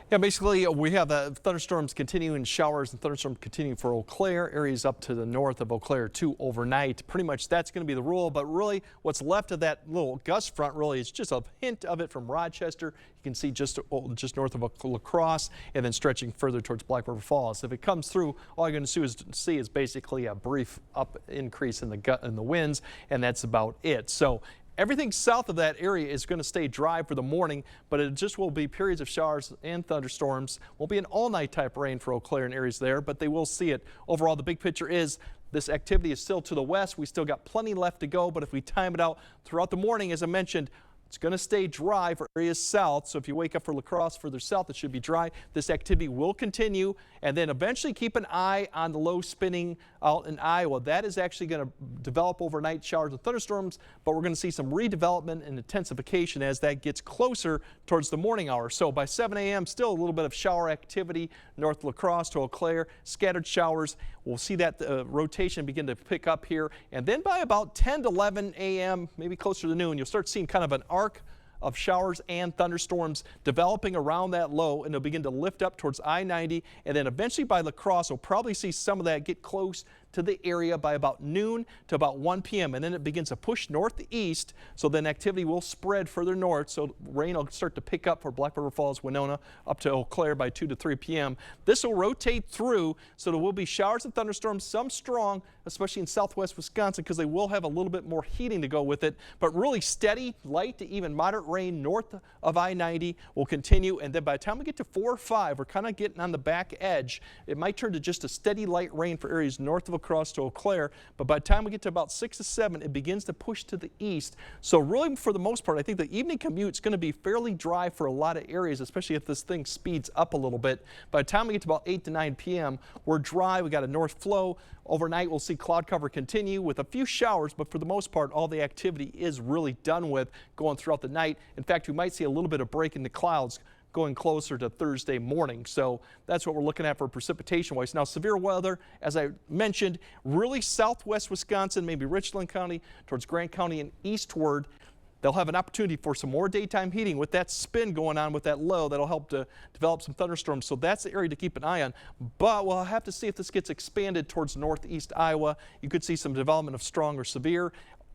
Yeah, basically we have thunderstorms continuing, showers and thunderstorms continuing for Eau Claire, areas up to the north of Eau Claire too overnight. Pretty much that's going to be the rule, but really what's left of that little gust front really is just a hint of it from Rochester. You can see just north of La Crosse and then stretching further towards Black River Falls. If it comes through, all you're going to see is basically a brief increase in the winds, and that's about it. So everything south of that area is going to stay dry for the morning, but it just will be periods of showers and thunderstorms. Won't be an all-night type rain for Eau Claire and areas there, but they will see it. Overall, the big picture is this activity is still to the west. We still got plenty left to go, but if we time it out throughout the morning, as I mentioned, it's going to stay dry for areas south. So if you wake up for La Crosse further south, it should be dry. This activity will continue, and then eventually keep an eye on the low spinning out in Iowa. That is actually going to develop overnight showers and thunderstorms, but we're going to see some redevelopment and intensification as that gets closer towards the morning hour. So by 7 a.m., still a little bit of shower activity north La Crosse to Eau Claire, scattered showers. We'll see that rotation begin to pick up here, and then by about 10 to 11 a.m., maybe closer to noon, you'll start seeing kind of an arc of showers and thunderstorms developing around that low, and they'll begin to lift up towards I-90, and then eventually by La Crosse, we'll probably see some of that get close to the area by about noon to about 1 p.m. and then it begins to push northeast, so then activity will spread further north, so rain will start to pick up for Black River Falls, Winona, up to Eau Claire by 2 to 3 p.m. This will rotate through, so there will be showers and thunderstorms, some strong, especially in southwest Wisconsin, because they will have a little bit more heating to go with it, but really steady, light to even moderate rain north of I-90 will continue, and then by the time we get to 4 or 5, we're kind of getting on the back edge. It might turn to just a steady light rain for areas north of Crosse to Eau Claire, but by the time we get to about 6 to 7, it begins to push to the east. So really, for the most part, I think the evening commute is going to be fairly dry for a lot of areas, especially if this thing speeds up a little bit. By the time we get to about 8 to 9 p.m., we're dry. We got a north flow. Overnight, we'll see cloud cover continue with a few showers, but for the most part, all the activity is really done with going throughout the night. In fact, we might see a little bit of break in the clouds going closer to Thursday morning. So that's what we're looking at for precipitation wise. Now, severe weather, as I mentioned, really southwest Wisconsin, maybe Richland County towards Grant County and eastward. They'll have an opportunity for some more daytime heating with that spin going on with that low. That'll help to develop some thunderstorms. So that's the area to keep an eye on. But we'll have to see if this gets expanded towards northeast Iowa. You could see some development of strong or severe.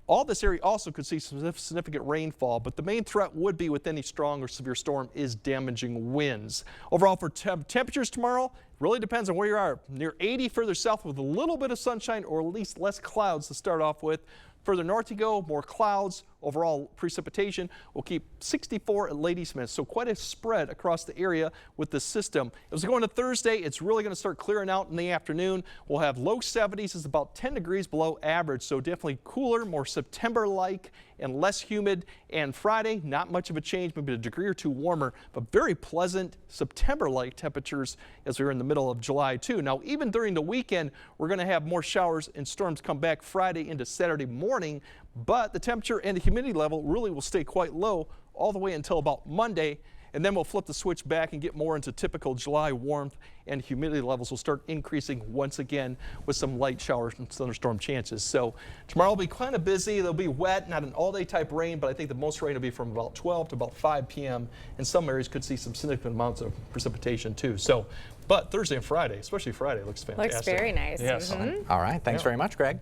All this area also could see some significant rainfall, but the main threat would be with any strong or severe storm is damaging winds. Overall, for temperatures tomorrow, really depends on where you are. Near 80 further south with a little bit of sunshine or at least less clouds to start off with. Further north you go, more clouds. Overall precipitation will keep 64 at Ladysmith, so quite a spread across the area with the system. As we go into Thursday, it's really going to start clearing out in the afternoon. We'll have low 70s, is about 10 degrees below average, so definitely cooler, more September-like and less humid. And Friday, not much of a change, maybe a degree or two warmer, but very pleasant September-like temperatures as we're in the middle of July too. Now, even during the weekend, we're going to have more showers and storms come back Friday into Saturday morning, but the temperature and the humidity level really will stay quite low all the way until about Monday, and then we'll flip the switch back and get more into typical July warmth, and humidity levels will start increasing once again with some light showers and thunderstorm chances. So tomorrow will be kind of busy. It'll be wet, not an all-day type rain, but I think the most rain will be from about 12 to about 5 p.m. and some areas could see some significant amounts of precipitation too. So, but Thursday and Friday, especially Friday, looks fantastic. Looks very nice. Yes. Mm-hmm. All right. Thanks very much, Greg.